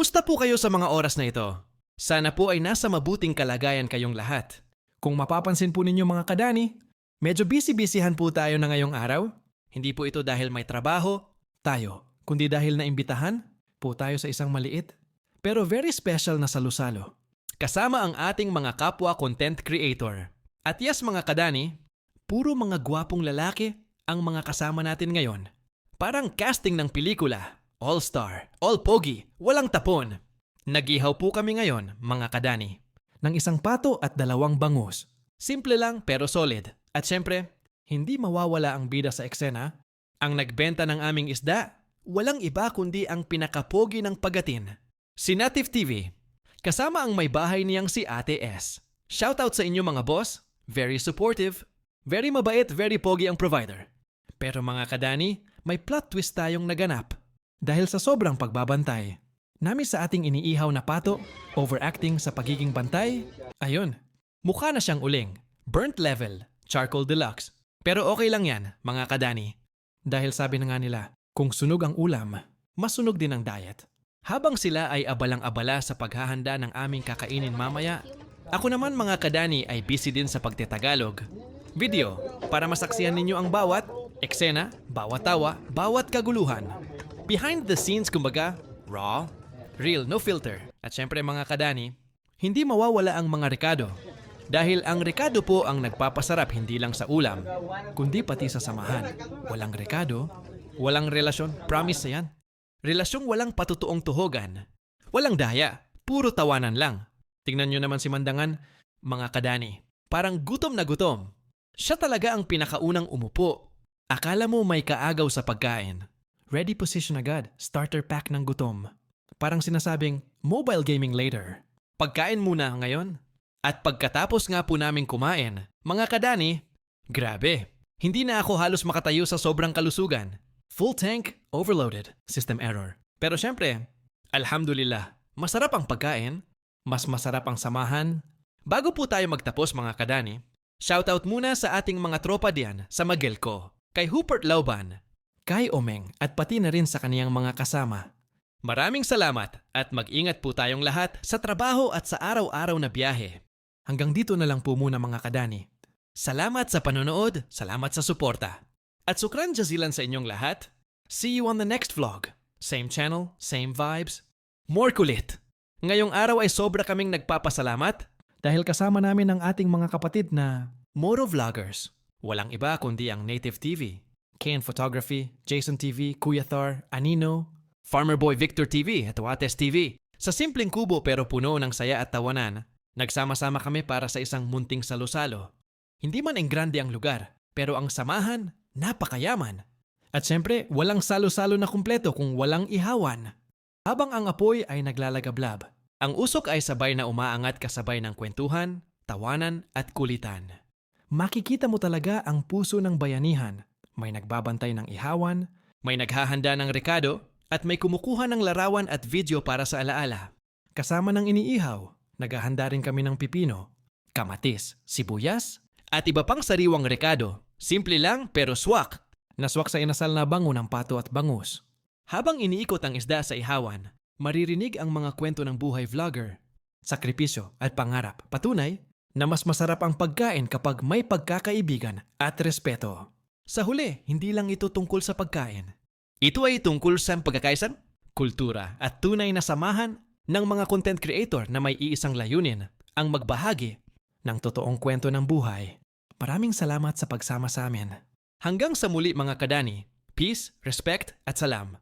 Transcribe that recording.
Kumusta po kayo sa mga oras na ito? Sana po ay nasa mabuting kalagayan kayong lahat. Kung mapapansin po ninyo mga kadani, medyo busy-busyhan po tayo na ngayong araw. Hindi po ito dahil may trabaho, Tayo, kundi dahil naimbitahan po tayo sa isang maliit pero very special na salusalo. kasama ang ating mga kapwa content creator. At yes mga kadani, puro mga gwapong lalaki ang mga kasama natin ngayon. Parang casting ng pelikula, all-star, all-pogi, walang tapon. Nagihaw po kami ngayon mga kadani. Ng isang pato at 2 bangus. Simple lang pero solid. At syempre, Hindi mawawala ang bida sa eksena. ang nagbenta ng aming isda, walang iba kundi ang pinakapogi ng pagatin. Si Native TV. Kasama ang may bahay niyang si Ate S. Shoutout sa inyo mga boss. Very supportive. Very mabait, very pogi ang provider. Pero mga kadani, may plot twist tayong naganap. Dahil sa sobrang pagbabantay. Nami sa ating iniihaw na pato, overacting sa pagiging bantay, ayun, Mukha na siyang uling. Burnt level. Charcoal deluxe. Pero okay lang yan, mga kadani. dahil sabi na nga nila, kung sunog ang ulam, masunog din ang diet. Habang sila ay abalang-abala sa paghahanda ng aming kakainin mamaya, ako naman mga kadani ay busy din sa pagtetagalog. Video, para masaksihan ninyo ang bawat eksena, bawat tawa, bawat kaguluhan. Behind the scenes kumbaga, raw, real, no filter. At syempre mga kadani, hindi mawawala ang mga rekado. Dahil ang rekado po ang nagpapasarap hindi lang sa ulam, Kundi pati sa samahan. Walang rekado, walang relasyon, promise na yan. Relasyong walang patutuong tuhogan. Walang daya, puro tawanan lang. Tingnan nyo naman si Mandangan, mga kadani. Parang gutom na gutom. Siya talaga ang pinakaunang umupo. Akala mo may kaagaw sa pagkain. ready position agad, starter pack ng gutom. Parang sinasabing, mobile gaming later. Pagkain muna ngayon. At pagkatapos nga po namin kumain, mga kadani, grabe. Hindi na ako halos makatayo sa sobrang kalusugan. Full tank, overloaded, system error. Pero syempre, alhamdulillah, masarap ang pagkain, mas masarap ang samahan. Bago po tayo magtapos mga kadani, shoutout muna sa ating mga tropa diyan sa Magelco, kay Hupert Lauban. Kay Omeng at pati na rin sa kaniyang mga kasama. Maraming salamat at mag-ingat po tayong lahat sa trabaho at sa araw-araw na biyahe. Hanggang dito na lang po muna mga kadani. Salamat sa panonood, salamat sa suporta. At sukran jazilan sa inyong lahat. See you on the next vlog. Same channel, same vibes. More kulit. Ngayong araw ay sobra kaming nagpapasalamat. Dahil kasama namin ang ating mga kapatid na Moro Vloggers. Walang iba kundi ang Native TV. Ken Photography, Jason TV, Kuya Thar, Anino, Farmer Boy Victor TV at Wates TV. Sa simpleng kubo pero puno ng saya at tawanan, nagsama-sama kami para sa isang munting salo-salo. Hindi man enggrande ang lugar, pero ang samahan, napakayaman. At syempre, walang salo-salo na kumpleto kung walang ihawan. Habang ang apoy ay naglalagablab. Ang usok ay sabay na umaangat kasabay ng kwentuhan, tawanan at kulitan. Makikita mo talaga ang puso ng bayanihan. May nagbabantay ng ihawan, May naghahanda ng rekado at may kumukuha ng larawan at video para sa alaala. kasama ng iniihaw. Naghahanda rin kami ng pipino, Kamatis, sibuyas, at iba pang sariwang rekado. Simple lang pero swak. naswak sa inasal na bango ng pato at bangus. Habang iniikot ang isda sa ihawan, maririnig ang mga kwento ng buhay vlogger. Sakripisyo at pangarap. Patunay na mas masarap ang pagkain kapag may pagkakaibigan at respeto. Sa huli, hindi lang ito tungkol sa pagkain. Ito ay tungkol sa pagkakaisan, kultura at tunay na samahan ng mga content creator na may iisang layunin, ang magbahagi. Ng totoong kwento ng buhay. Maraming salamat sa pagsama sa amin. Hanggang sa muli mga kadani, peace, respect at salam.